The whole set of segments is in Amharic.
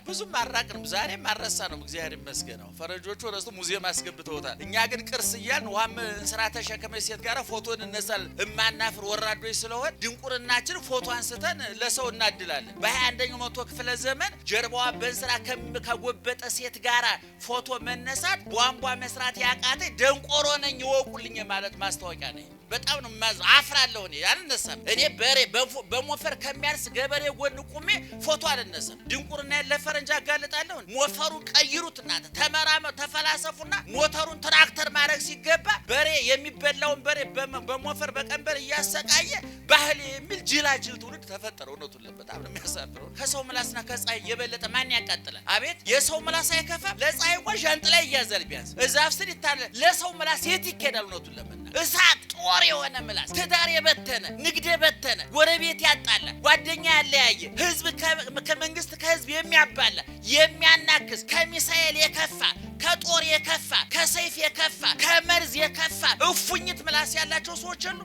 ብዙም አራቅንም ዛሬ ማረሳ ነው እግዚአብሔር ይመስገን። ፈረንጆቹ ረስቶ ሙዚየም አስገብተውታል። እኛ ግን ቅርስ እያልን ውሃም እንስራ ተሸከመች ሴት ጋር ፎቶን እነሳል እማናፍር ወራዶች ስለሆን ድንቁርናችን ፎቶ አንስተን ለሰው እናድላለን። በ21ኛው መቶ ክፍለ ዘመን ጀርባዋ በእንስራ ከጎበጠ ሴት ጋር ፎቶ መነሳት ቧንቧ መስራት ያቃተ ደንቆሮ ነኝ ይወቁልኝ ማለት ማስታወቂያ ነው። በጣም ነው ማዝ አፍራለሁ። እኔ አልነሳም። እኔ በሬ በሞፈር ከሚያርስ ገበሬ ጎን ቁሜ ፎቶ አልነሳም። ድንቁርና ለፈረንጅ አጋልጣለሁ። ሞፈሩን ቀይሩትና ተፈላሰፉና ሞተሩን ትራክተር ማድረግ ሲገባ በሬ የሚበላውን በሬ በሞፈር በቀንበር እያሰቃየ ባህል የሚል ጅላጅል ትውልድ ተፈጠረው። ነው በጣም ነው የሚያሳፍረው። ከሰው ምላስና ከፀሐይ የበለጠ ማን ያቃጥላል? አቤት የሰው ምላስ አይከፋም። ለፀሐይ እንኳን ዣንጥላ ይያዛል። ቢያንስ እዛፍ ስር ይታለ ለሰው ምላስ የት ይኬዳል? ነው እሳት ጦር የሆነ ምላስ ትዳር የበተነ ንግድ የበተነ ጎረቤት ያጣላ ጓደኛ ያለያየ ህዝብ ከመንግስት ከህዝብ የሚያባላ የሚያናክስ ከሚሳኤል የከፋ ከጦር የከፋ ከሰይፍ የከፋ ከመርዝ የከፋ እፉኝት ምላስ ያላቸው ሰዎች አሉ።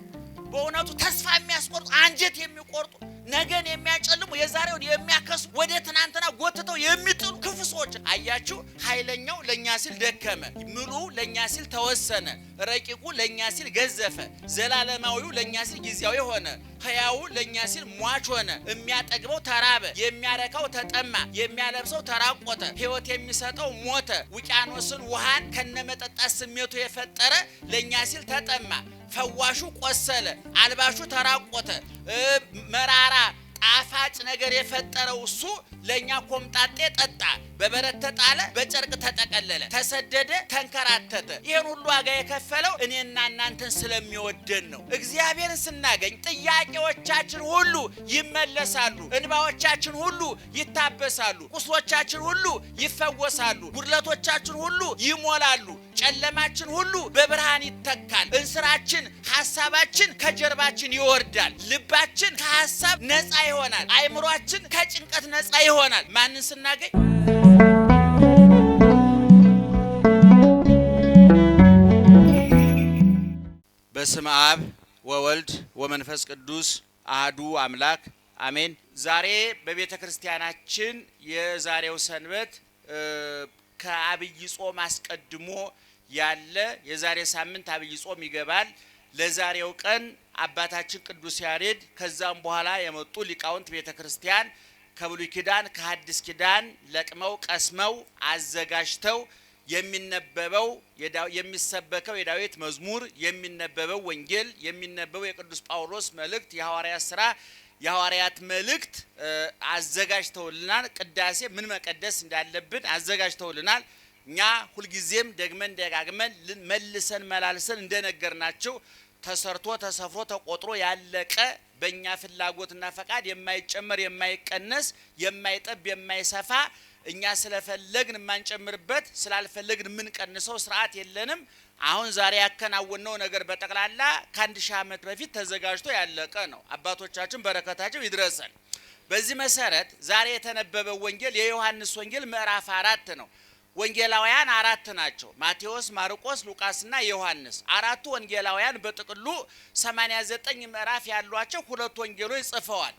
በእውነቱ ተስፋ የሚያስቆርጡ አንጀት የሚቆርጡ ነገን የሚያጨልሙ የዛሬውን የሚያከሱ ወደ ትናንትና ጎትተው የሚጥሉ ክፉ ሰዎች አያችሁ። ኃይለኛው ለኛ ሲል ደከመ፣ ምሉ ለኛ ሲል ተወሰነ፣ ረቂቁ ለኛ ሲል ገዘፈ፣ ዘላለማዊው ለኛ ሲል ጊዜያዊ ሆነ፣ ሕያው ለኛ ሲል ሟች ሆነ። የሚያጠግበው ተራበ፣ የሚያረካው ተጠማ፣ የሚያለብሰው ተራቆተ፣ ሕይወት የሚሰጠው ሞተ። ውቅያኖስን ውሃን ከነመጠጣት ስሜቱ የፈጠረ ለኛ ሲል ተጠማ፣ ፈዋሹ ቆሰለ፣ አልባሹ ተራቆተ። መራራ ጣፋጭ ነገር የፈጠረው እሱ ለኛ ኮምጣጤ ጠጣ፣ በበረት ተጣለ፣ በጨርቅ ተጠቀለለ፣ ተሰደደ፣ ተንከራተተ። ይሄን ሁሉ ዋጋ የከፈለው እኔና እናንተን ስለሚወደን ነው። እግዚአብሔርን ስናገኝ ጥያቄዎቻችን ሁሉ ይመለሳሉ፣ እንባዎቻችን ሁሉ ይታበሳሉ፣ ቁስሎቻችን ሁሉ ይፈወሳሉ፣ ጉድለቶቻችን ሁሉ ይሞላሉ፣ ጨለማችን ሁሉ በብርሃን ይተካል። እንስራችን ሐሳባችን ከጀርባችን ይወርዳል፣ ልባችን ከሐሳብ ነፃ ይሆናል፣ አይምሮአችን ከጭንቀት ነፃ ይሆናል። ማንን ስናገኝ? በስመ አብ ወወልድ ወመንፈስ ቅዱስ አሐዱ አምላክ አሜን። ዛሬ በቤተ ክርስቲያናችን የዛሬው ሰንበት ከአብይ ጾም አስቀድሞ ያለ የዛሬ ሳምንት አብይ ጾም ይገባል። ለዛሬው ቀን አባታችን ቅዱስ ያሬድ ከዛም በኋላ የመጡ ሊቃውንት ቤተ ክርስቲያን ከብሉይ ኪዳን ከሐዲስ ኪዳን ለቅመው ቀስመው አዘጋጅተው የሚነበበው የሚሰበከው የዳዊት መዝሙር የሚነበበው ወንጌል የሚነበበው የቅዱስ ጳውሎስ መልእክት የሐዋርያት ሥራ የሐዋርያት መልእክት አዘጋጅተውልናል። ቅዳሴ ምን መቀደስ እንዳለብን አዘጋጅተውልናል። እኛ ሁልጊዜም ደግመን ደጋግመን መልሰን መላልሰን እንደነገርናቸው ተሰርቶ ተሰፍሮ ተቆጥሮ ያለቀ በእኛ ፍላጎትና ፈቃድ የማይጨመር የማይቀነስ የማይጠብ የማይሰፋ እኛ ስለፈለግን የማንጨምርበት ስላልፈለግን የምንቀንሰው ስርዓት የለንም። አሁን ዛሬ ያከናወነው ነገር በጠቅላላ ከ1000 ዓመት በፊት ተዘጋጅቶ ያለቀ ነው። አባቶቻችን በረከታቸው ይድረሰን። በዚህ መሰረት ዛሬ የተነበበው ወንጌል የዮሐንስ ወንጌል ምዕራፍ 4 ነው። ወንጌላውያን 4 ናቸው። ማቴዎስ፣ ማርቆስ፣ ሉቃስና ዮሐንስ። 4ቱ ወንጌላውያን በጥቅሉ 89 ምዕራፍ ያሏቸው 2 ወንጌሎች ጽፈዋል።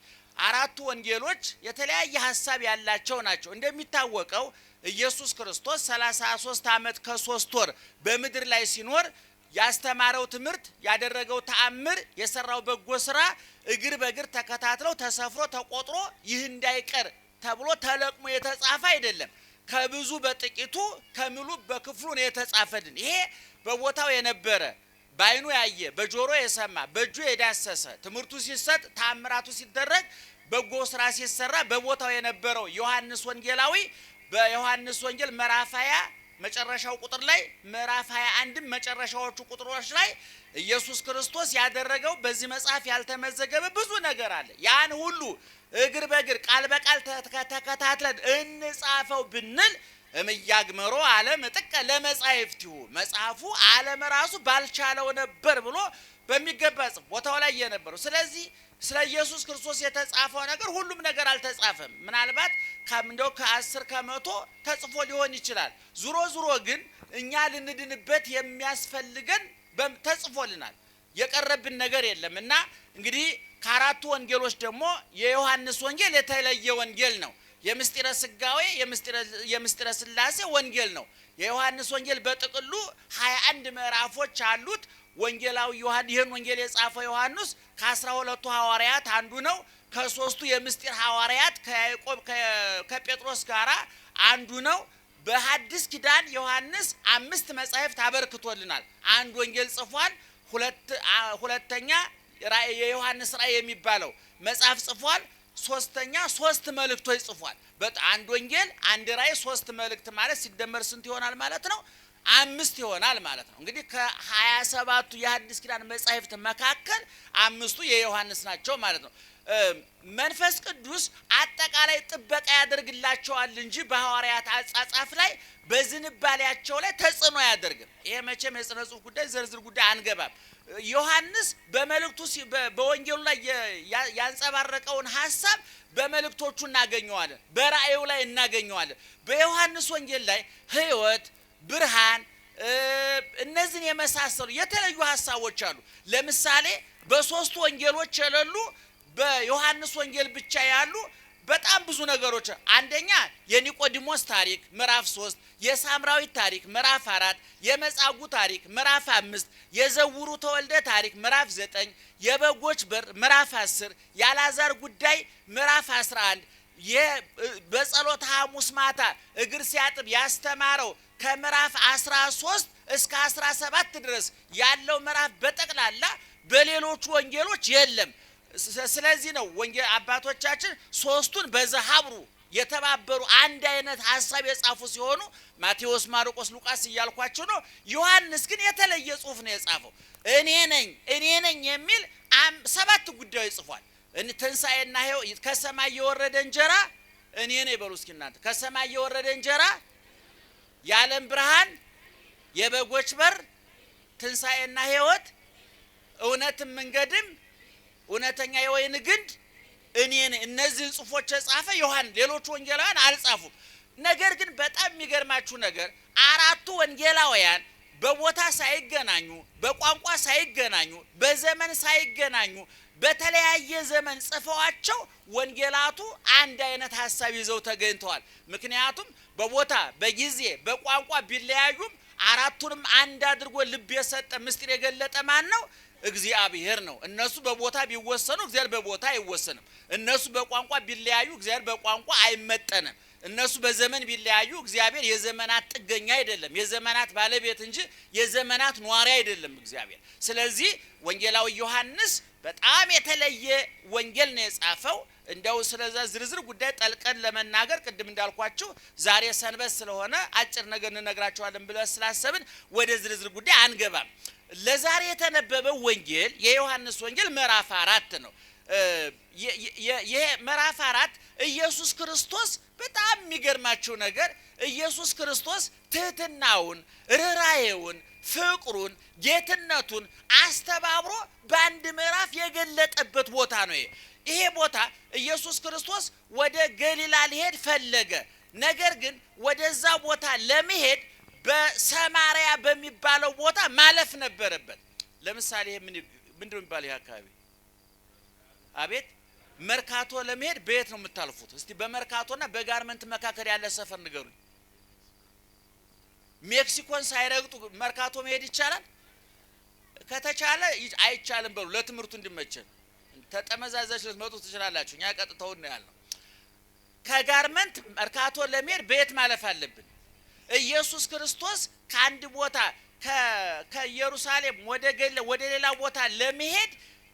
4ቱ ወንጌሎች የተለያየ ሐሳብ ያላቸው ናቸው። እንደሚታወቀው ኢየሱስ ክርስቶስ 33 ዓመት ከ3 ወር በምድር ላይ ሲኖር ያስተማረው ትምህርት ያደረገው ተአምር የሰራው በጎ ስራ እግር በእግር ተከታትለው ተሰፍሮ ተቆጥሮ ይህ እንዳይቀር ተብሎ ተለቅሞ የተጻፈ አይደለም። ከብዙ በጥቂቱ ከሙሉ በክፍሉ ነው የተጻፈልን። ይሄ በቦታው የነበረ ባይኑ ያየ በጆሮ የሰማ በእጁ የዳሰሰ ትምህርቱ ሲሰጥ ተአምራቱ ሲደረግ በጎ ስራ ሲሰራ በቦታው የነበረው ዮሐንስ ወንጌላዊ በዮሐንስ ወንጌል ምዕራፍ 20 መጨረሻው ቁጥር ላይ ምዕራፍ 21 መጨረሻዎቹ ቁጥሮች ላይ ኢየሱስ ክርስቶስ ያደረገው በዚህ መጽሐፍ ያልተመዘገበ ብዙ ነገር አለ። ያን ሁሉ እግር በእግር ቃል በቃል ተከታትለን እንጻፈው ብንል እምያግመሮ ዓለም ጥቀ ለመጻሕፍቲሁ መጽሐፉ ዓለም ራሱ ባልቻለው ነበር ብሎ በሚገባ ቦታው ላይ የነበረው። ስለዚህ ስለ ኢየሱስ ክርስቶስ የተጻፈው ነገር ሁሉም ነገር አልተጻፈም። ምናልባት እንደው ከ10 ከመቶ ተጽፎ ሊሆን ይችላል። ዙሮ ግን እኛ ልንድንበት የሚያስፈልገን ተጽፎልናል። የቀረብን ነገር የለም እና እንግዲህ ከ4ቱ ወንጌሎች ደግሞ የዮሐንስ ወንጌል የተለየ ወንጌል ነው። የምስጢረ ስጋዌ የምስጢረ ስላሴ ወንጌል ነው። የዮሐንስ ወንጌል በጥቅሉ 21 ምዕራፎች አሉት። ወንጌላዊ ዮሐንስ ይሄን ወንጌል የጻፈው ዮሐንስ ከ12ቱ ሐዋርያት አንዱ ነው። ከሶስቱ የምስጢር ሐዋርያት ከያዕቆብ ከጴጥሮስ ጋራ አንዱ ነው። በሐዲስ ኪዳን ዮሐንስ 5 መጻሕፍት አበርክቶልናል። አንድ ወንጌል ጽፏል። ሁለተኛ የዮሐንስ ራእይ የሚባለው መጽሐፍ ጽፏል። ሶስተኛ 3 መልእክቶች ጽፏል። አንድ ወንጌል አንድ ራእይ 3 መልእክት ማለት ሲደመር ስንት ይሆናል ማለት ነው? 5 ይሆናል ማለት ነው። እንግዲህ ከ27ቱ የሐዲስ ኪዳን መጻሕፍት መካከል 5ቱ የዮሐንስ ናቸው ማለት ነው። መንፈስ ቅዱስ አጠቃላይ ጥበቃ ያደርግላቸዋል እንጂ በሐዋርያት አጻጻፍ ላይ በዝንባሌያቸው ላይ ተጽዕኖ ያደርግም። ይሄ መቼም የሥነ ጽሑፍ ጉዳይ ዝርዝር ጉዳይ አንገባም። ዮሐንስ በመልእክቱ በወንጌሉ ላይ ያንጸባረቀውን ሐሳብ በመልእክቶቹ እናገኘዋለን፣ በራእዩ ላይ እናገኘዋለን። በዮሐንስ ወንጌል ላይ ሕይወት፣ ብርሃን እነዚህን የመሳሰሉ የተለዩ ሐሳቦች አሉ። ለምሳሌ በሶስቱ ወንጌሎች የሌሉ በዮሐንስ ወንጌል ብቻ ያሉ በጣም ብዙ ነገሮች። አንደኛ የኒቆዲሞስ ታሪክ ምዕራፍ 3፣ የሳምራዊት ታሪክ ምዕራፍ 4፣ የመጻጉ ታሪክ ምዕራፍ 5፣ የዘውሩ ተወልደ ታሪክ ምዕራፍ 9፣ የበጎች በር ምዕራፍ 10፣ የአልዓዛር ጉዳይ ምዕራፍ 11፣ በጸሎተ ሐሙስ ማታ እግር ሲያጥብ ያስተማረው ከምዕራፍ 13 እስከ 17 ድረስ ያለው ምዕራፍ በጠቅላላ በሌሎቹ ወንጌሎች የለም። ስለዚህ ነው ወንጌል አባቶቻችን ሶስቱን በዘሐብሩ የተባበሩ አንድ አይነት ሐሳብ የጻፉ ሲሆኑ ማቴዎስ፣ ማርቆስ፣ ሉቃስ እያልኳቸው ነው። ዮሐንስ ግን የተለየ ጽሑፍ ነው የጻፈው። እኔ ነኝ የሚል 7 ጉዳዮች ጽፏል። ትንሣኤና ሕይወት፣ ከሰማይ የወረደ እንጀራ እኔ ነኝ በሉ እስኪ እናንተ። ከሰማይ የወረደ እንጀራ፣ የዓለም ብርሃን፣ የበጎች በር፣ ትንሣኤና ሕይወት፣ እውነትም መንገድም እውነተኛ የወይን ግንድ እኔ ነኝ። እነዚህን ጽሑፎች የጻፈ ዮሐንስ፣ ሌሎቹ ወንጌላውያን አልጻፉም። ነገር ግን በጣም የሚገርማችሁ ነገር አራቱ ወንጌላውያን በቦታ ሳይገናኙ፣ በቋንቋ ሳይገናኙ፣ በዘመን ሳይገናኙ በተለያየ ዘመን ጽፈዋቸው ወንጌላቱ አንድ አይነት ሐሳብ ይዘው ተገኝተዋል። ምክንያቱም በቦታ በጊዜ በቋንቋ ቢለያዩም አራቱንም አንድ አድርጎ ልብ የሰጠ ምስጢር የገለጠ ማን ነው? እግዚአብሔር ነው። እነሱ በቦታ ቢወሰኑ እግዚአብሔር በቦታ አይወሰንም። እነሱ በቋንቋ ቢለያዩ እግዚአብሔር በቋንቋ አይመጠንም። እነሱ በዘመን ቢለያዩ እግዚአብሔር የዘመናት ጥገኛ አይደለም፣ የዘመናት ባለቤት እንጂ የዘመናት ኗሪ አይደለም እግዚአብሔር። ስለዚህ ወንጌላዊ ዮሐንስ በጣም የተለየ ወንጌል ነው የጻፈው። እንደው ስለዛ ዝርዝር ጉዳይ ጠልቀን ለመናገር ቅድም እንዳልኳችሁ ዛሬ ሰንበት ስለሆነ አጭር ነገር እንነግራችኋለን ብለን ስላሰብን ወደ ዝርዝር ጉዳይ አንገባም። ለዛሬ የተነበበው ወንጌል የዮሐንስ ወንጌል ምዕራፍ 4 ነው። ይሄ ምዕራፍ 4 ኢየሱስ ክርስቶስ በጣም የሚገርማችሁ ነገር ኢየሱስ ክርስቶስ ትህትናውን፣ ርኅራኄውን፣ ፍቅሩን፣ ጌትነቱን አስተባብሮ በአንድ ምዕራፍ የገለጠበት ቦታ ነው። ይሄ ቦታ ኢየሱስ ክርስቶስ ወደ ገሊላ ሊሄድ ፈለገ። ነገር ግን ወደዛ ቦታ ለመሄድ በሰማርያ በሚባለው ቦታ ማለፍ ነበረበት። ለምሳሌ ምንድነው የሚባለው ይሄ አካባቢ? አቤት መርካቶ ለመሄድ በየት ነው የምታልፉት? እስቲ በመርካቶና በጋርመንት መካከል ያለ ሰፈር ንገሩኝ። ሜክሲኮን ሳይረግጡ መርካቶ መሄድ ይቻላል? ከተቻለ አይቻልም በሉ ለትምህርቱ እንዲመቸን። ተጠመዛዛች ልትመጡ ትችላላችሁ። እኛ ቀጥታውን ነው ያልነው። ከጋርመንት መርካቶ ለመሄድ በየት ማለፍ አለብን? ኢየሱስ ክርስቶስ ከአንድ ቦታ ከኢየሩሳሌም ወደ ሌላ ቦታ ለመሄድ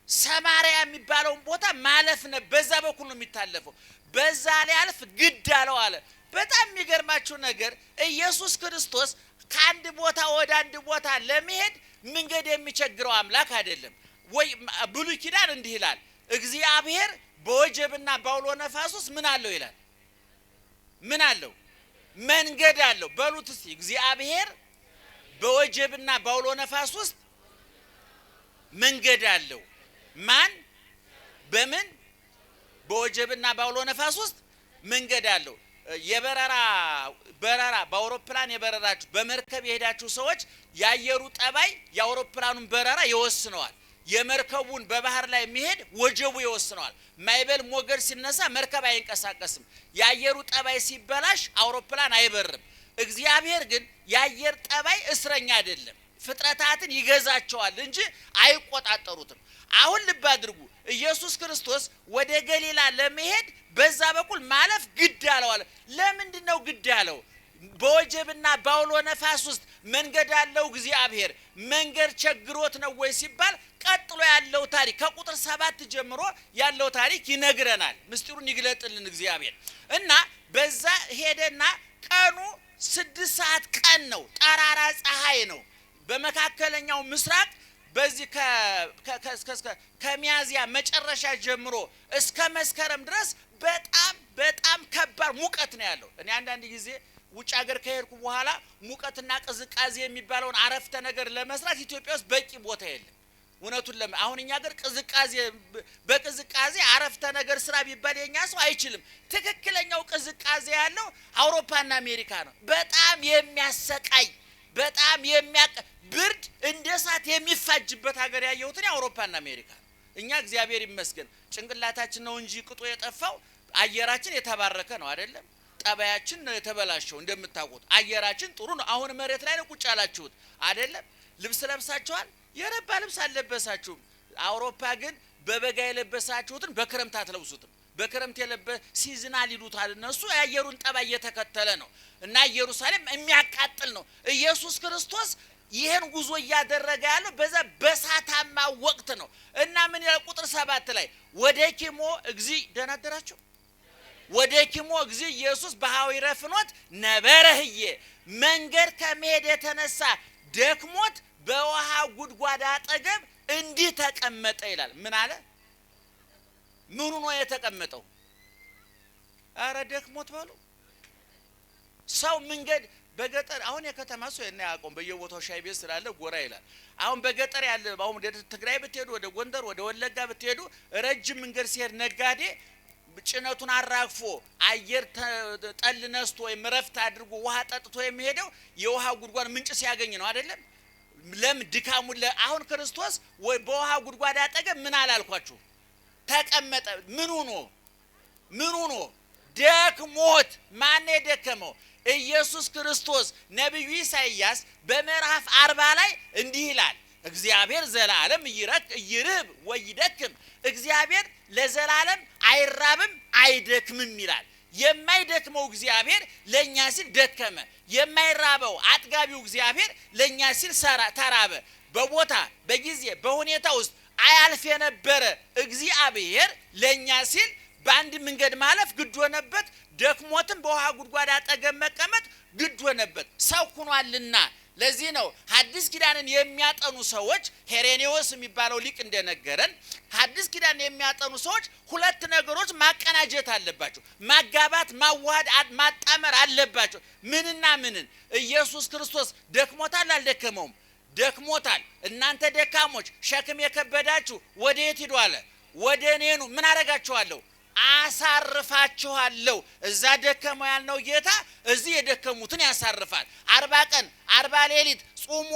ሰማርያ የሚባለውን ቦታ ማለፍ ነው። በዛ በኩል ነው የሚታለፈው። በዛ ሊያልፍ ግድ አለው አለ። በጣም የሚገርማችሁ ነገር ኢየሱስ ክርስቶስ ከአንድ ቦታ ወደ አንድ ቦታ ለመሄድ መንገድ የሚቸግረው አምላክ አይደለም። ወይ ብሉይ ኪዳን እንዲህ ይላል፣ እግዚአብሔር በወጀብና በአውሎ ነፋስ ውስጥ ምን አለው ይላል። ምን አለው? መንገድ አለው። በሉት እስቲ እግዚአብሔር በወጀብና በአውሎ ነፋስ ውስጥ መንገድ አለው። ማን? በምን? በወጀብና በአውሎ ነፋስ ውስጥ መንገድ አለው። የበረራ በአውሮፕላን የበረራችሁ በመርከብ የሄዳችሁ ሰዎች ያየሩ ጠባይ የአውሮፕላኑን በረራ ይወስነዋል። የመርከቡን በባህር ላይ የሚሄድ ወጀቡ ይወስነዋል። ማይበል ሞገድ ሲነሳ መርከብ አይንቀሳቀስም። የአየሩ ጠባይ ሲበላሽ አውሮፕላን አይበርም። እግዚአብሔር ግን የአየር ጠባይ እስረኛ አይደለም። ፍጥረታትን ይገዛቸዋል እንጂ አይቆጣጠሩትም። አሁን ልብ አድርጉ። ኢየሱስ ክርስቶስ ወደ ገሊላ ለመሄድ በዛ በኩል ማለፍ ግድ አለው አለ። ለምንድነው ግድ አለው? በወጀብና ባውሎ ነፋስ ውስጥ መንገድ አለው እግዚአብሔር። መንገድ ቸግሮት ነው ወይ ሲባል ቀጥሎ ያለው ታሪክ ከቁጥር 7 ጀምሮ ያለው ታሪክ ይነግረናል። ምስጢሩን ይግለጥልን እግዚአብሔር። እና በዛ ሄደና ቀኑ 6 ሰዓት ቀን ነው። ጠራራ ፀሐይ ነው። በመካከለኛው ምስራቅ በዚህ ከሚያዝያ መጨረሻ ጀምሮ እስከ መስከረም ድረስ በጣም ከባድ ሙቀት ነው ያለው። እኔ አንዳንድ ጊዜ ውጭ ሀገር ከሄድኩ በኋላ ሙቀትና ቅዝቃዜ የሚባለውን አረፍተ ነገር ለመስራት ኢትዮጵያ ውስጥ በቂ ቦታ የለም። እውነቱን አሁን እኛ ሀገር በቅዝቃዜ አረፍተ ነገር ስራ ቢባል የኛ ሰው አይችልም። ትክክለኛው ቅዝቃዜ ያለው አውሮፓና አሜሪካ ነው። በጣም የሚያሰቃይ በጣም ብርድ እንደ እሳት የሚፋጅበት ሀገር ያየሁትን አውሮፓና አሜሪካ ነው። እኛ እግዚአብሔር ይመስገን ጭንቅላታችን ነው እንጂ ቅጡ የጠፋው አየራችን የተባረከ ነው አይደለም። ጠባያችን ነው የተበላሸው። እንደምታውቁት አየራችን ጥሩ ነው። አሁን መሬት ላይ ነው ቁጭ ያላችሁት አይደለም። ልብስ ለብሳችኋል፣ የረባ ልብስ አልለበሳችሁም። አውሮፓ ግን በበጋ የለበሳችሁትን በክረምት አትለብሱትም። በክረምት ሲዝናል ይሉታል እነሱ። የአየሩን ጠባይ እየተከተለ ነው እና ኢየሩሳሌም የሚያቃጥል ነው። ኢየሱስ ክርስቶስ ይሄን ጉዞ እያደረገ ያለው በዛ በሳታማ ወቅት ነው እና ምን ይላል ቁጥር 7 ላይ ወደኪሞ እግዚእ ደናደራችሁ ወደኪሞ እግዚእ ኢየሱስ በሐዊረ ፍኖት ነበረህየ መንገድ ከመሄድ የተነሳ ደክሞት በውሃ ጉድጓድ አጠገብ እንዲህ ተቀመጠ ይላል። ምን አለ? ምኑ ነው የተቀመጠው? አረ ደክሞት ባሉ ሰው መንገድ በገጠር አሁን የከተማ ሰው እና ያቆም በየቦታው ሻይ ቤት ስላለ ጎራ ይላል። አሁን በገጠር ያለ አሁን ወደ ትግራይ ብትሄዱ ወደ ጎንደር ወደ ወለጋ ብትሄዱ ረጅም መንገድ ሲሄድ ነጋዴ ጭነቱን አራግፎ አየር ጠል ነስቶ ወይም ረፍት አድርጎ ውሃ ጠጥቶ የሚሄደው የውሃ ጉድጓድ ምንጭ ሲያገኝ ነው አይደለም። ለምን ድካሙ አሁን ክርስቶስ ወይ በውሃ ጉድጓድ አጠገብ ምን አላልኳችሁ ተቀመጠ። ምን ሆኖ ደክሞት። ማን የደከመው? ኢየሱስ ክርስቶስ። ነብዩ ኢሳይያስ በምዕራፍ 40 ላይ እንዲህ ይላል እግዚአብሔር ዘላለም ይርብ ወይደክም። እግዚአብሔር ለዘላለም አይራብም አይደክምም ይላል። የማይደክመው እግዚአብሔር ለኛ ሲል ደከመ። የማይራበው አጥጋቢው እግዚአብሔር ለኛ ሲል ተራበ። በቦታ በጊዜ በሁኔታ ውስጥ አያልፍ የነበረ እግዚአብሔር ለኛ ሲል በአንድ መንገድ ማለፍ ግድ ሆነበት። ደክሞትም በውሃ ጉድጓድ አጠገብ መቀመጥ ግድ ሆነበት። ሰው ሆኗልና። ለዚህ ነው ሐዲስ ኪዳንን የሚያጠኑ ሰዎች ሄሬኔዎስ የሚባለው ሊቅ እንደነገረን ሐዲስ ኪዳን የሚያጠኑ ሰዎች ሁለት ነገሮች ማቀናጀት አለባቸው። ማጋባት፣ ማዋሃድ፣ ማጣመር አለባቸው። ምንና ምንን? ኢየሱስ ክርስቶስ ደክሞታል አልደከመውም? ደክሞታል። እናንተ ደካሞች ሸክም የከበዳችሁ ወዴት ሂዱ አለ? ወደ እኔ ኑ። ምን አረጋችኋለሁ? አሳርፋችኋለሁ። እዛ ደከመው ያልነው ጌታ እዚህ የደከሙትን ያሳርፋል። 40 ቀን 40 ሌሊት ጾሞ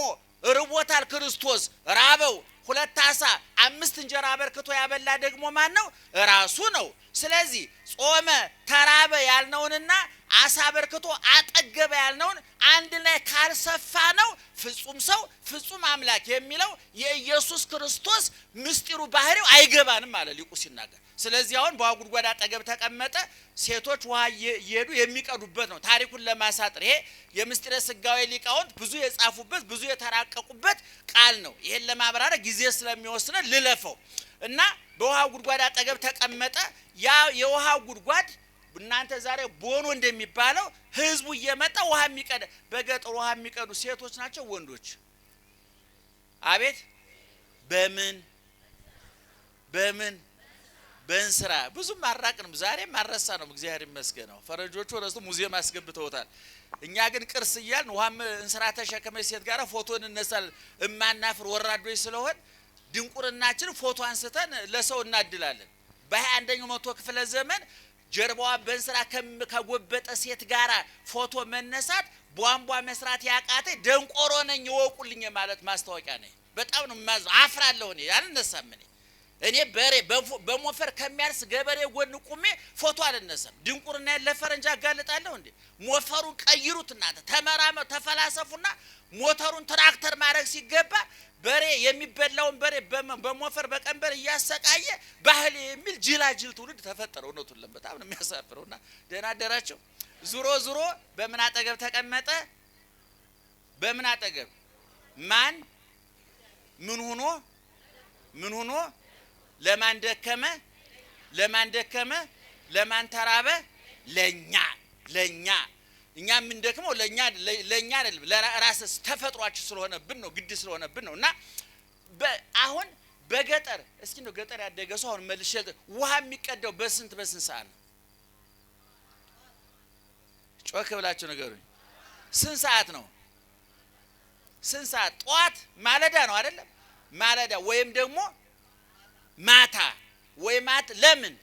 ርቦታል ክርስቶስ። ራበው። 2 ዓሣ 5 እንጀራ አበርክቶ ያበላ ደግሞ ማን ነው? ራሱ ነው። ስለዚህ ጾመ ተራበ ያልነውንና ዓሣ አበርክቶ አጠገበ ያልነውን አንድ ላይ ካልሰፋ ነው ፍጹም ሰው ፍጹም አምላክ የሚለው የኢየሱስ ክርስቶስ ምስጢሩ ባህሪው አይገባንም አለ ሊቁ ሲናገር። ስለዚህ አሁን በውሃ ጉድጓድ አጠገብ ተቀመጠ። ሴቶች ውሃ እየሄዱ የሚቀዱበት ነው ታሪኩን ለማሳጠር። ይሄ የምስጢረ ሥጋዌ ሊቃውንት ብዙ የጻፉበት ብዙ የተራቀቁበት ቃል ነው። ይሄን ለማብራራት ጊዜ ስለሚወስነ ልለፈው እና በውሃ ጉድጓድ አጠገብ ተቀመጠ። ያ የውሃ ጉድጓድ እናንተ ዛሬ ቦኖ እንደሚባለው ህዝቡ እየመጣ ውሃ የሚቀዳ በገጠር ውሃ የሚቀዱ ሴቶች ናቸው ወንዶች? አቤት በምን በእንስራ ብዙም አራቅንም ዛሬ ማረሳ ነው። እግዚአብሔር ይመስገን ነው። ፈረንጆቹ ወረሱ ሙዚየም አስገብተውታል። እኛ ግን ቅርስ እያልን ውሃም እንስራ ተሸከመች ሴት ጋር ፎቶ እንነሳለን። እማናፍር ወራዶች ስለሆን ድንቁርናችን ፎቶ አንስተን ለሰው እናድላለን። በ21ኛው መቶ ክፍለ ዘመን ጀርባዋ በእንስራ ከጎበጠ ሴት ጋራ ፎቶ መነሳት ቧንቧ መስራት ያቃተ ደንቆሮ ነኝ ወቁልኝ ማለት ማስታወቂያ ነኝ። በጣም ነው ማዝ አፍራለሁ እኔ አልነሳም። እኔ እኔ በሬ በሞፈር ከሚያርስ ገበሬ ጎን ቁሜ ፎቶ አልነሳም። ድንቁርና ለፈረንጅ አጋልጣለሁ እንዴ? ሞፈሩን ቀይሩት እናንተ ተፈላሰፉና ሞተሩን ትራክተር ማድረግ ሲገባ በሬ የሚበላውን በሬ በሞፈር በቀንበር እያሰቃየ ባህል የሚል ጅላጅል ትውልድ ተፈጠረው። እውነቱን በጣም ነው የሚያሳፍረውና ደህና አደራቸው። ዙሮ በምን አጠገብ ተቀመጠ? በምን አጠገብ ማን ምን ሆኖ ለማን ደከመ? ለማን ተራበ? ለኛ እኛ ምን ደክመው ለኛ አይደለም፣ ለራስስ ተፈጥሯችን ስለሆነብን ነው፣ ግድ ስለሆነብን ነው። እና አሁን በገጠር እስኪ ነው ገጠር ያደገ ሰው አሁን መልሼ ውሃ የሚቀዳው በስንት ሰዓት ነው? ጮክ ብላችሁ ንገሩኝ። ስንት ሰዓት ነው? ስንት ሰዓት? ጧት ማለዳ ነው አይደለም? ማለዳ ወይም ደግሞ ማታ ለምን?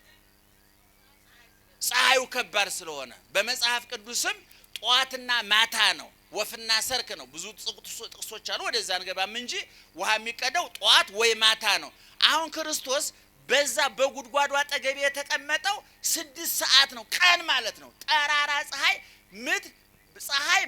ፀሐዩ ከባድ ስለሆነ። በመጽሐፍ ቅዱስም ጧትና ማታ ነው፣ ወፍና ሰርክ ነው። ብዙ ጥቅሶች አሉ፣ ወደዛ አንገባም እንጂ ውሃ የሚቀዳው ጧት ወይ ማታ ነው። አሁን ክርስቶስ በዛ በጉድጓዱ አጠገብ የተቀመጠው 6 ሰዓት ነው፣ ቀን ማለት ነው። ጠራራ ፀሐይ ፀሐይ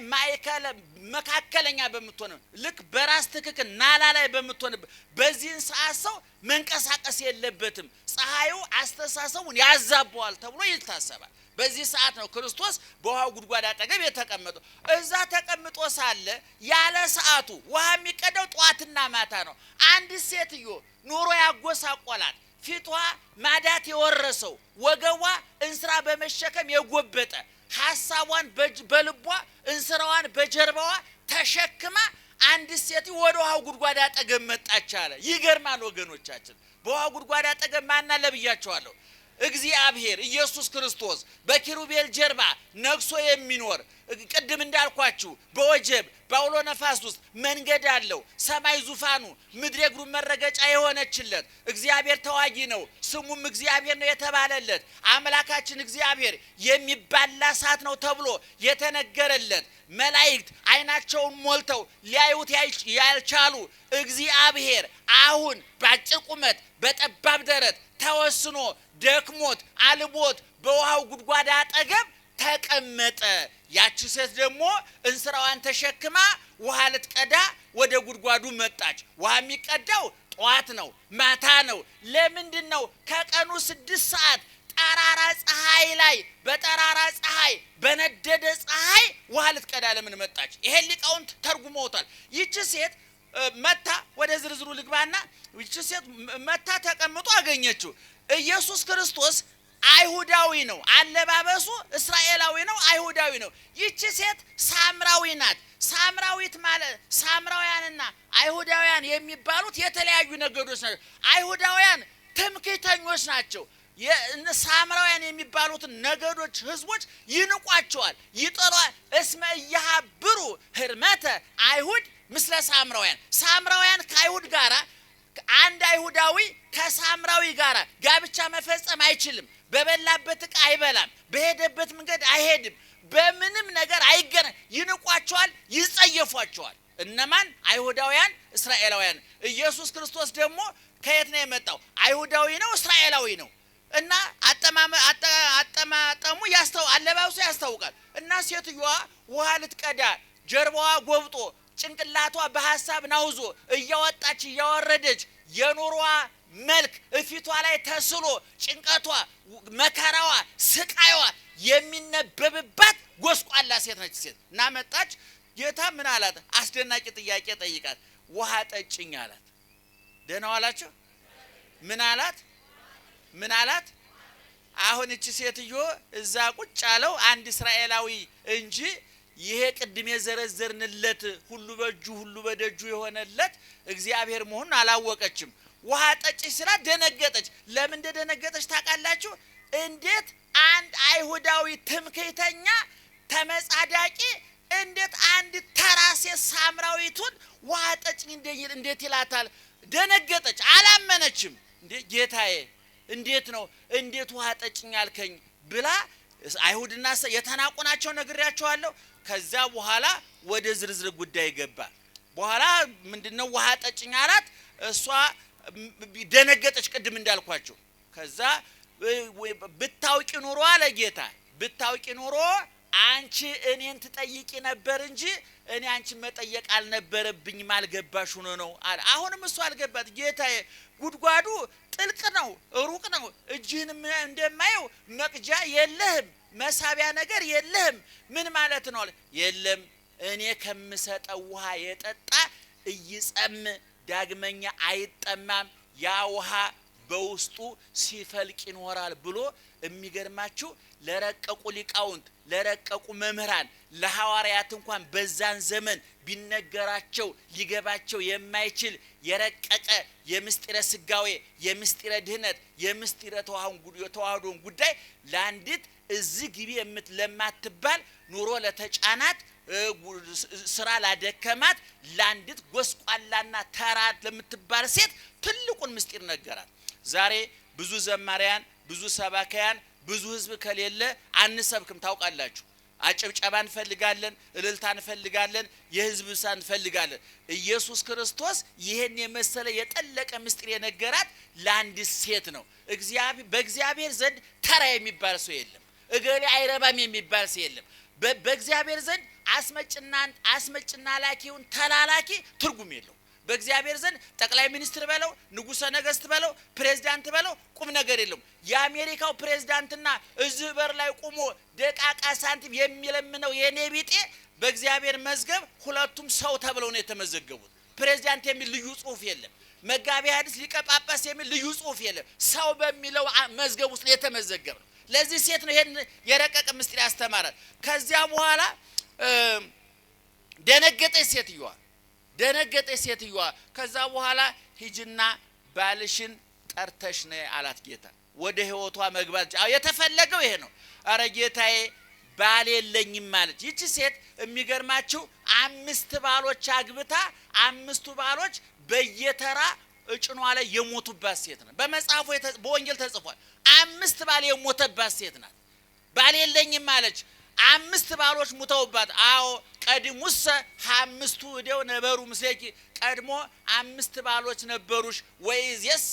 መካከለኛ በመጥቶነ ልክ በራስ ትክክል ናላ ላይ በመጥቶነ በዚህን ሰዓት ሰው መንቀሳቀስ የለበትም። ፀሐዩ አስተሳሰቡን ያዛባዋል ተብሎ ይታሰባል። በዚህ ሰዓት ነው ክርስቶስ በውሃው ጉድጓድ አጠገብ የተቀመጠው። እዛ ተቀምጦ ሳለ ያለ ሰዓቱ ውሃ የሚቀዳው ጧትና ማታ ነው። አንድ ሴትዮ ኑሮ ያጎሳቆላት፣ ፊቷ ማዳት የወረሰው፣ ወገቧ እንስራ በመሸከም የጎበጠ፣ ሐሳቧን በልቧ እንስራዋን በጀርባዋ ተሸክማ አንድ ሴት ወደ ውሃው ጉድጓድ አጠገብ መጣች አለ። ይገርማል ወገኖቻችን። በውሃው ጉድጓድ አጠገብ ማን አለ ብያቸዋለሁ? እግዚአብሔር ኢየሱስ ክርስቶስ በኪሩቤል ጀርባ ነግሶ የሚኖር ቅድም እንዳልኳችሁ በወጀብ በአውሎ ነፋስ ውስጥ መንገድ አለው። ሰማይ ዙፋኑ ምድር የእግሩ መረገጫ የሆነችለት እግዚአብሔር ተዋጊ ነው፣ ስሙም እግዚአብሔር ነው የተባለለት አምላካችን እግዚአብሔር የሚባላ እሳት ነው ተብሎ የተነገረለት መላእክት አይናቸውን ሞልተው ሊያዩት ያልቻሉ እግዚአብሔር አሁን በአጭር ቁመት በጠባብ ደረት ተወስኖ ደክሞት አልቦት በውሃው ጉድጓድ አጠገብ ተቀመጠ። ያቺ ሴት ደግሞ እንስራዋን ተሸክማ ውሃ ልትቀዳ ወደ ጉድጓዱ መጣች። ውሃ የሚቀዳው ጧት ነው፣ ማታ ነው። ለምንድን ነው? ከቀኑ 6 ሰዓት ጠራራ ፀሐይ ላይ በጠራራ ፀሐይ በነደደ ፀሐይ ውሃ ልትቀዳ ለምን መጣች? ይሄ ሊቃውንት ተርጉመውታል። ይቺ ሴት መታ ወደ ዝርዝሩ ልግባና ይቺ ሴት መታ ተቀምጦ አገኘችው። ኢየሱስ ክርስቶስ አይሁዳዊ ነው፣ አለባበሱ እስራኤላዊ ነው፣ አይሁዳዊ ነው። ይቺ ሴት ሳምራዊ ናት። ሳምራዊት ማለት ሳምራውያንና አይሁዳውያን የሚባሉት የተለያዩ ነገዶች ናቸው። አይሁዳውያን ትምክህተኞች ናቸው። ሳምራውያን የሚባሉት ነገዶች ህዝቦች ይንቋቸዋል፣ ይጠሏል። እስመ ኢያሃብሩ ህርመተ አይሁድ ምስለ ሳምራውያን። ሳምራውያን ከአይሁድ ጋራ አንድ አይሁዳዊ ከሳምራዊ ጋራ ጋብቻ መፈጸም አይችልም። በበላበት ዕቃ አይበላም፣ በሄደበት መንገድ አይሄድም፣ በምንም ነገር አይገናኝ። ይንቋቸዋል፣ ይጸየፏቸዋል። እነማን? አይሁዳውያን፣ እስራኤላውያን። ኢየሱስ ክርስቶስ ደግሞ ከየት ነው የመጣው? አይሁዳዊ ነው፣ እስራኤላዊ ነው። እና አጠማጠሙ አለባበሱ ያስታውቃል። እና ሴትዮዋ ውሃ ልትቀዳ ጀርባዋ ጎብጦ ጭንቅላቷ በሐሳብ ናውዞ እያወጣች እያወረደች የኑሯ መልክ እፊቷ ላይ ተስሎ ጭንቀቷ፣ መከራዋ፣ ስቃይዋ የሚነበብባት ጎስቋላ ሴት ነች። ሴት እና መጣች። ጌታ ምን አላት? አስደናቂ ጥያቄ ጠይቃት። ውሃ ጠጭኝ አላት። ደህና ዋላችሁ? ምን አላት? አሁን እቺ ሴትዮ እዛ ቁጭ አለው አንድ እስራኤላዊ እንጂ ይሄ ቅድም የዘረዘርንለት ሁሉ በእጁ ሁሉ በደጁ የሆነለት እግዚአብሔር መሆኑን አላወቀችም። ውሃ ጠጭኝ ስላት ደነገጠች። ለምን እንደደነገጠች ታውቃላችሁ? እንዴት አንድ አይሁዳዊ ትምክህተኛ ተመጻዳቂ እንዴት አንድ ተራ ሴት ሳምራዊቱን ውሃ ጠጭኝ እንዴት ይላታል? ደነገጠች፣ አላመነችም። እንዴ ጌታዬ እንዴት ነው እንዴት ውሃ ጠጭኝ አልከኝ ብላ አይሁድና የተናቆናቸው ነግሬያቸዋለሁ። ከዛ በኋላ ወደ ዝርዝር ጉዳይ ገባ። በኋላ ምንድነው ውሃ ጠጭኝ አላት። እሷ ደነገጠች ቅድም እንዳልኳችሁ ከዛ ብታውቂ ኑሮ አለ ጌታ ብታውቂ ኑሮ አንቺ እኔን ትጠይቂ ነበር እንጂ እኔ አንቺን መጠየቅ አልነበረብኝም አልገባሽ ሆኖ ነው አለ አሁንም እሱ አልገባት ጌታዬ ጉድጓዱ ጥልቅ ነው ሩቅ ነው እጅህንም እንደማየው መቅጃ የለህም መሳቢያ ነገር የለህም ምን ማለት ነው የለም እኔ ከምሰጠው ውሃ የጠጣ እይጸም ዳግመኛ አይጠማም ያ ውሃ በውስጡ ሲፈልቅ ይኖራል ብሎ የሚገርማችሁ ለረቀቁ ሊቃውንት ለረቀቁ መምህራን ለሐዋርያት እንኳን በዛን ዘመን ቢነገራቸው ሊገባቸው የማይችል የረቀቀ የምስጢረ ስጋዌ የምስጢረ ድህነት የምስጢረ ተዋህዶን ጉዳይ ለአንዲት እዚህ ግቢ ለማትባል ኑሮ ለተጫናት ስራ ላደከማት ለአንዲት ጎስቋላና ተራት ለምትባል ሴት ትልቁን ምስጢር ነገራት ዛሬ ብዙ ዘማሪያን ብዙ ሰባካያን ብዙ ህዝብ ከሌለ አንሰብክም ታውቃላችሁ አጨብጨባ እንፈልጋለን እልልታ እንፈልጋለን የህዝብ ሳን እንፈልጋለን ኢየሱስ ክርስቶስ ይሄን የመሰለ የጠለቀ ምስጢር የነገራት ለአንድ ሴት ነው በእግዚአብሔር ዘንድ ተራ የሚባል ሰው የለም እገሌ አይረባም የሚባል ሰው የለም በእግዚአብሔር ዘንድ አስመጭና ላኪውን ተላላኪ ትርጉም የለው በእግዚአብሔር ዘንድ ጠቅላይ ሚኒስትር በለው ንጉሰ ነገስት በለው ፕሬዝዳንት በለው ቁም ነገር የለም የአሜሪካው ፕሬዝዳንትና እዚህ በር ላይ ቆሞ ደቃቃ ሳንቲም የሚለምነው የኔ ቢጤ በእግዚአብሔር መዝገብ ሁለቱም ሰው ተብለው ነው የተመዘገቡት ፕሬዝዳንት የሚል ልዩ ጽሁፍ የለም መጋቢ ሐዲስ ሊቀ ጳጳስ የሚል ልዩ ጽሁፍ የለም ሰው በሚለው መዝገብ ውስጥ የተመዘገበ ነው ለዚህ ሴት ነው ይሄን የረቀቀ ምስጢር ያስተማራል ከዚያ በኋላ ደነገጠች ሴትየዋ ከዛ በኋላ ሂጅና ባልሽን ጠርተሽ ነይ አላት ጌታ ወደ ህይወቷ መግባት የተፈለገው ይሄ ነው አረ ጌታዬ ባል የለኝም ማለት ይቺ ሴት የሚገርማችሁ 5 ባሎች አግብታ 5ቱ ባሎች በየተራ እጭኗ ላይ የሞቱባት ሴት ነው በመጽሐፉ በወንጌል ተጽፏል 5 ባል የሞተባት ሴት ናት ባል የለኝም ማለች 5 ባሎች ሙተውባት አዎ ቀድሙስ 5ቱ እደው ነበሩ ምስሌኪ ቀድሞ 5 ባሎች ነበሩሽ ወይስ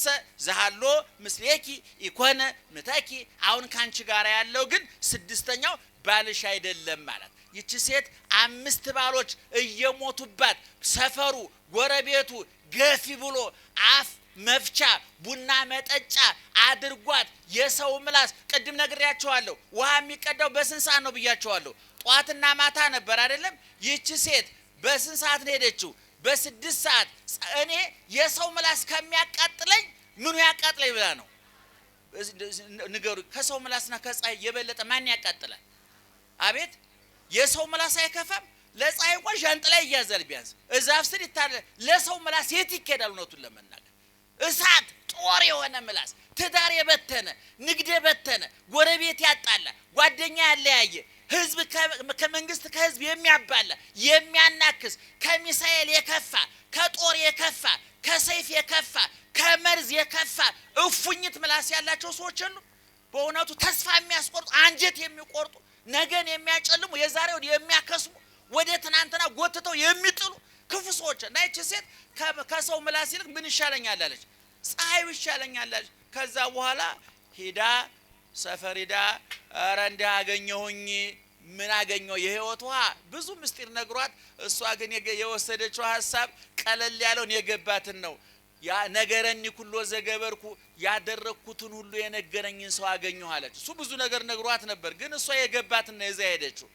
ዘሃሎ ምስሌኪ ኢኮነ ምታኪ አሁን ካንቺ ጋር ያለው ግን 6ኛው ባልሽ አይደለም ማለት ይቺ ሴት 5 ባሎች እየሞቱባት ሰፈሩ ጎረቤቱ ገፊ ብሎ አፍ መፍቻ ቡና መጠጫ አድርጓት የሰው ምላስ ቅድም ነግሬያቸዋለሁ ውሃ የሚቀዳው በስንት ሰዓት ነው ብያቸዋለሁ ጧትና ማታ ነበር አይደለም ይቺ ሴት በስንት ሰዓት ነው ሄደችው በ6 ሰዓት እኔ የሰው ምላስ ከሚያቃጥለኝ ምኑ ያቃጥለኝ ብላ ነው ንገሩ ከሰው ምላስና ከፀሐይ የበለጠ ማን ያቃጥላል አቤት የሰው ምላስ አይከፋም ለፀሐይ እንኳን ዣንጥላ ይያዛል ቢያንስ እዛፍ ስር ይታለ ለሰው ምላስ የት ይከዳል ነው ለመናገር እሳት ጦር የሆነ ምላስ ትዳር የበተነ ንግድ የበተነ ጎረቤት ያጣላ ጓደኛ ያለያየ ህዝብ ከመንግስት ከህዝብ የሚያባላ የሚያናክስ ከሚሳኤል የከፋ ከጦር የከፋ ከሰይፍ የከፋ ከመርዝ የከፋ እፉኝት ምላስ ያላቸው ሰዎች አሉ በእውነቱ ተስፋ የሚያስቆርጡ አንጀት የሚቆርጡ ነገን የሚያጨልሙ የዛሬውን የሚያከስሙ ወደ ትናንትና ጎትተው የሚጥሉ ክፉ ሰዎች እና እቺ ሴት ከሰው ምላስ ይልቅ ምን ይሻለኛል አለች ፀሐይ ይሻለኛል አለች ከዛ በኋላ ሄዳ ሰፈሪዳ አረ እንዳገኘሁኝ ምን አገኘው የህይወቷ ብዙ ምስጢር ነግሯት እሷ ግን የወሰደችው ሐሳብ ቀለል ያለው የገባትን ነው ያ ነገረኒ ኩሎ ዘገበርኩ ያደረኩትን ሁሉ የነገረኝን ሰው አገኘሁ አለች እሱ ብዙ ነገር ነግሯት ነበር ግን እሷ የገባትን ነው ይዛ ሄደችው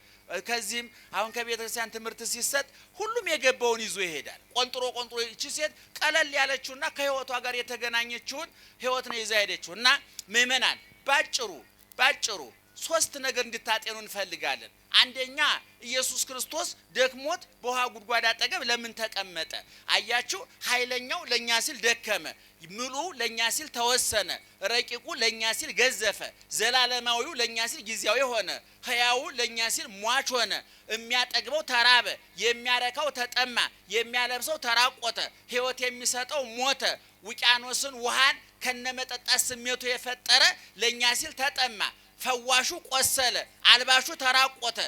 ከዚህም አሁን ከቤተክርስቲያን ትምህርት ሲሰጥ ሁሉም የገባውን ይዞ ይሄዳል ቆንጥሮ እቺ ሴት ቀለል ያለችውና ከህይወቷ ጋር የተገናኘችውን ህይወት ነው ይዛ ሄደችውና ምእመናን ባጭሩ 3 ነገር እንድታጤኑ እንፈልጋለን አንደኛ ኢየሱስ ክርስቶስ ደክሞት በውሃ ጉድጓድ አጠገብ ለምን ተቀመጠ አያችሁ ኃይለኛው ለኛ ሲል ደከመ ሙሉ ለኛ ሲል ተወሰነ ረቂቁ ለኛ ሲል ገዘፈ ዘላለማዊው ለኛ ሲል ጊዜያዊ ሆነ ሕያው ለኛ ሲል ሟች ሆነ የሚያጠግበው ተራበ የሚያረካው ተጠማ የሚያለብሰው ተራቆተ ህይወት የሚሰጠው ሞተ ውቅያኖስን ውሃን ከነመጠጣት ስሜቱ የፈጠረ ለኛ ሲል ተጠማ ፈዋሹ ቆሰለ አልባሹ ተራቆተ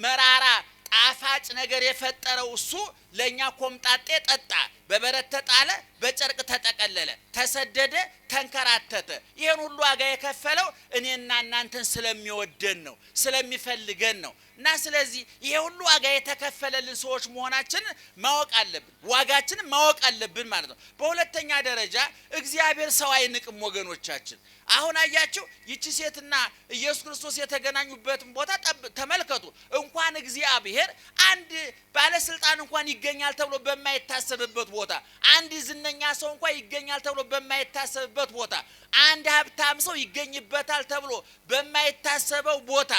መራራ ጣፋጭ ነገር የፈጠረው እሱ ለኛ ኮምጣጤ ጠጣ በበረት ተጣለ በጨርቅ ተጠቀለለ፣ ተሰደደ፣ ተንከራተተ። ይሄን ሁሉ ዋጋ የከፈለው እኔና እናንተን ስለሚወደን ነው፣ ስለሚፈልገን ነው። እና ስለዚህ ይሄ ሁሉ ዋጋ የተከፈለልን ሰዎች መሆናችን ማወቅ አለብን፣ ዋጋችንን ማወቅ አለብን ማለት ነው። በሁለተኛ ደረጃ እግዚአብሔር ሰው አይንቅም ወገኖቻችን። አሁን አያችሁ ይቺ ሴትና ኢየሱስ ክርስቶስ የተገናኙበትን ቦታ ተመልከቱ። እንኳን እግዚአብሔር አንድ ባለስልጣን እንኳን ይገኛል ተብሎ በማይታሰብበት ቦታ፣ አንድ ዝነኛ ሰው እንኳን ይገኛል ተብሎ በማይታሰብበት ቦታ፣ አንድ ሀብታም ሰው ይገኝበታል ተብሎ በማይታሰበው ቦታ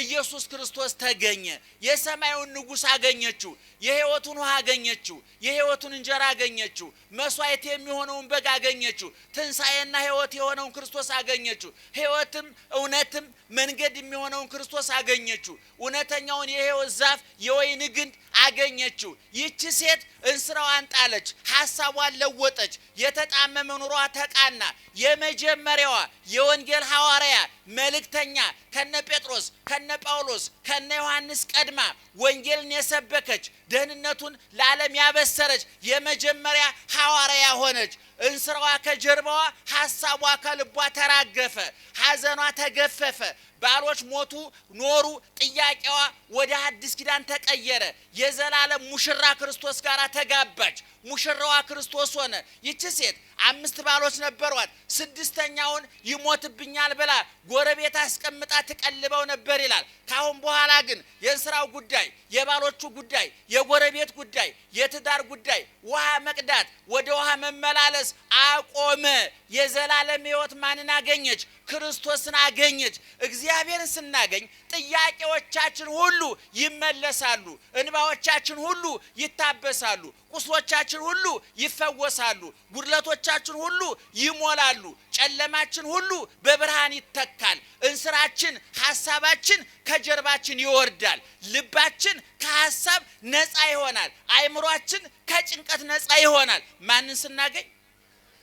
ኢየሱስ ክርስቶስ ተገኘ። የሰማዩን ንጉሥ አገኘችው፣ የሕይወቱን ውሃ አገኘችው፣ የሕይወቱን እንጀራ አገኘችው፣ መስዋዕት የሚሆነውን በግ አገኘችው፣ ትንሣኤና ሕይወት የሆነውን ክርስቶስ አገኘችው፣ ሕይወትም እውነትም መንገድ የሚሆነውን ክርስቶስ አገኘችው፣ እውነተኛውን የሕይወት ዛፍ የወይን ግንድ አገኘችው። ይቺ ሴት እንስራዋን ጣለች፣ ሐሳቧን ለወጠች፣ የተጣመመ ኑሯ ተቃና። የመጀመሪያዋ የወንጌል ሐዋርያ መልእክተኛ ከነ ጴጥሮስ ከነ ጳውሎስ ከነ ዮሐንስ ቀድማ ወንጌልን የሰበከች ደህንነቱን ለዓለም ያበሰረች የመጀመሪያ ሐዋርያ ሆነች። እንስራዋ ከጀርባዋ፣ ሐሳቧ ከልቧ ተራገፈ፣ ሐዘኗ ተገፈፈ። ባሎች ሞቱ ኖሩ፣ ጥያቄዋ ወደ አዲስ ኪዳን ተቀየረ። የዘላለም ሙሽራ ክርስቶስ ጋር ተጋባች፣ ሙሽራዋ ክርስቶስ ሆነ። ይቺ ሴት 5 ባሎች ነበሯት። 6ኛውን ይሞትብኛል ብላ ጎረቤት አስቀምጣ ትቀልበው ነበር ይላል። ካሁን በኋላ ግን የእንስራው ጉዳይ፣ የባሎቹ ጉዳይ፣ የጎረቤት ጉዳይ፣ የትዳር ጉዳይ፣ ውሃ መቅዳት፣ ወደ ውሃ መመላለስ አቆመ። የዘላለም ሕይወት ማንን አገኘች? ክርስቶስን አገኘች። እግዚአብሔርን ስናገኝ ጥያቄዎቻችን ሁሉ ይመለሳሉ፣ እንባዎቻችን ሁሉ ይታበሳሉ፣ ቁስሎቻችን ሁሉ ይፈወሳሉ፣ ጉድለቶቻችን ሁሉ ይሞላሉ፣ ጨለማችን ሁሉ በብርሃን ይተካል። እንስራችን ሐሳባችን ከጀርባችን ይወርዳል፣ ልባችን ከሐሳብ ነፃ ይሆናል፣ አእምሮአችን ከጭንቀት ነፃ ይሆናል። ማንን ስናገኝ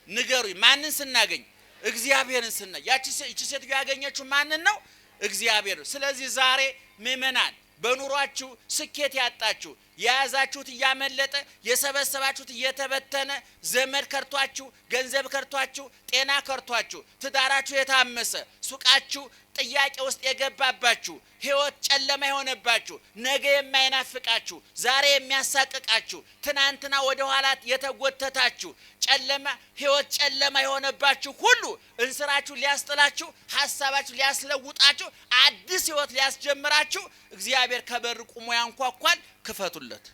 ንገሩኝ? ማንን ስናገኝ? እግዚአብሔርን ስናገኝ። ያቺ ሴትዮ ያገኘችው ማንን ነው? እግዚአብሔር። ስለዚህ ዛሬ ምእመናን በኑሯችሁ ስኬት ያጣችሁ፣ የያዛችሁት እያመለጠ የሰበሰባችሁት እየተበተነ፣ ዘመድ ከርቷችሁ፣ ገንዘብ ከርቷችሁ፣ ጤና ከርቷችሁ፣ ትዳራችሁ የታመሰ፣ ሱቃችሁ ጥያቄ ውስጥ የገባባችሁ፣ ሕይወት ጨለማ የሆነባችሁ፣ ነገ የማይናፍቃችሁ፣ ዛሬ የሚያሳቅቃችሁ፣ ትናንትና ወደ ኋላ የተጎተታችሁ፣ ጨለማ ሕይወት ጨለማ የሆነባችሁ ሁሉ እንስራችሁ ሊያስጥላችሁ፣ ሐሳባችሁ ሊያስለውጣችሁ፣ አዲስ ሕይወት ሊያስጀምራችሁ እግዚአብሔር ከበር ቁሞ ያንኳኳል። ክፈቱለት።